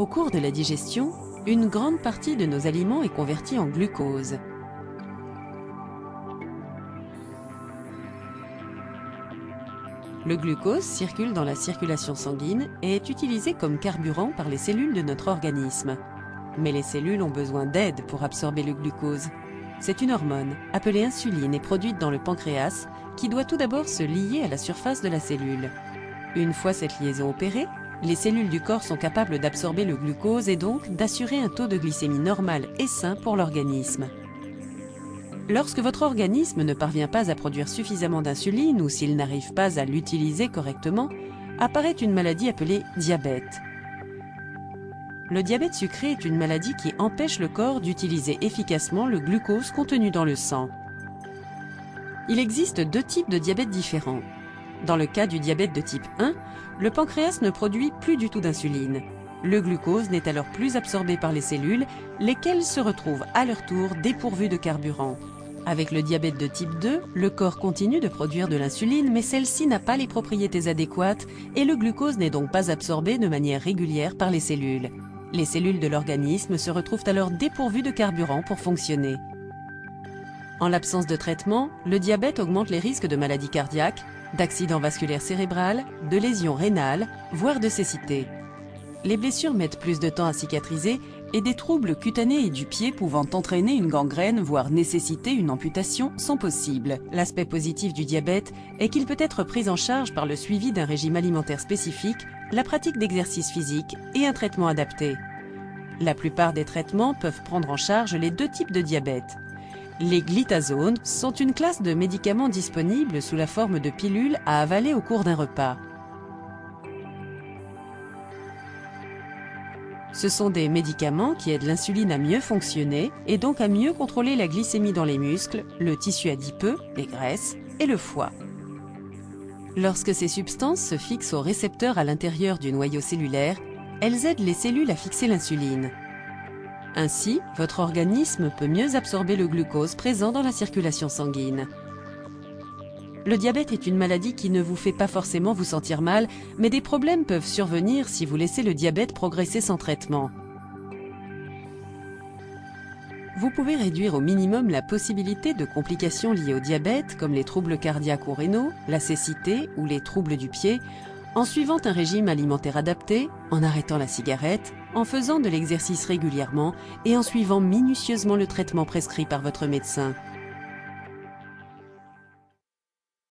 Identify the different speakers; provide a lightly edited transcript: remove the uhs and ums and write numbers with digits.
Speaker 1: Au cours de la digestion, une grande partie de nos aliments est convertie en glucose. Le glucose circule dans la circulation sanguine et est utilisé comme carburant par les cellules de notre organisme. Mais les cellules ont besoin d'aide pour absorber le glucose. C'est une hormone, appelée insuline, et produite dans le pancréas, qui doit tout d'abord se lier à la surface de la cellule. Une fois cette liaison opérée, les cellules du corps sont capables d'absorber le glucose et donc d'assurer un taux de glycémie normal et sain pour l'organisme. Lorsque votre organisme ne parvient pas à produire suffisamment d'insuline ou s'il n'arrive pas à l'utiliser correctement, apparaît une maladie appelée diabète. Le diabète sucré est une maladie qui empêche le corps d'utiliser efficacement le glucose contenu dans le sang. Il existe deux types de diabète différents. Dans le cas du diabète de type 1, le pancréas ne produit plus du tout d'insuline. Le glucose n'est alors plus absorbé par les cellules, lesquelles se retrouvent à leur tour dépourvues de carburant. Avec le diabète de type 2, le corps continue de produire de l'insuline, mais celle-ci n'a pas les propriétés adéquates et le glucose n'est donc pas absorbé de manière régulière par les cellules. Les cellules de l'organisme se retrouvent alors dépourvues de carburant pour fonctionner. En l'absence de traitement, le diabète augmente les risques de maladies cardiaques, d'accidents vasculaires cérébrales, de lésions rénales, voire de cécité. Les blessures mettent plus de temps à cicatriser et des troubles cutanés et du pied pouvant entraîner une gangrène, voire nécessiter une amputation, sont possibles. L'aspect positif du diabète est qu'il peut être pris en charge par le suivi d'un régime alimentaire spécifique, la pratique d'exercice physique et un traitement adapté. La plupart des traitements peuvent prendre en charge les deux types de diabète. Les glitazones sont une classe de médicaments disponibles sous la forme de pilules à avaler au cours d'un repas. Ce sont des médicaments qui aident l'insuline à mieux fonctionner et donc à mieux contrôler la glycémie dans les muscles, le tissu adipeux, les graisses et le foie. Lorsque ces substances se fixent aux récepteurs à l'intérieur du noyau cellulaire, elles aident les cellules à fixer l'insuline. Ainsi, votre organisme peut mieux absorber le glucose présent dans la circulation sanguine. Le diabète est une maladie qui ne vous fait pas forcément vous sentir mal, mais des problèmes peuvent survenir si vous laissez le diabète progresser sans traitement. Vous pouvez réduire au minimum la possibilité de complications liées au diabète, comme les troubles cardiaques ou rénaux, la cécité ou les troubles du pied, en suivant un régime alimentaire adapté, en arrêtant la cigarette, en faisant de l'exercice régulièrement et en suivant minutieusement le traitement prescrit par votre médecin.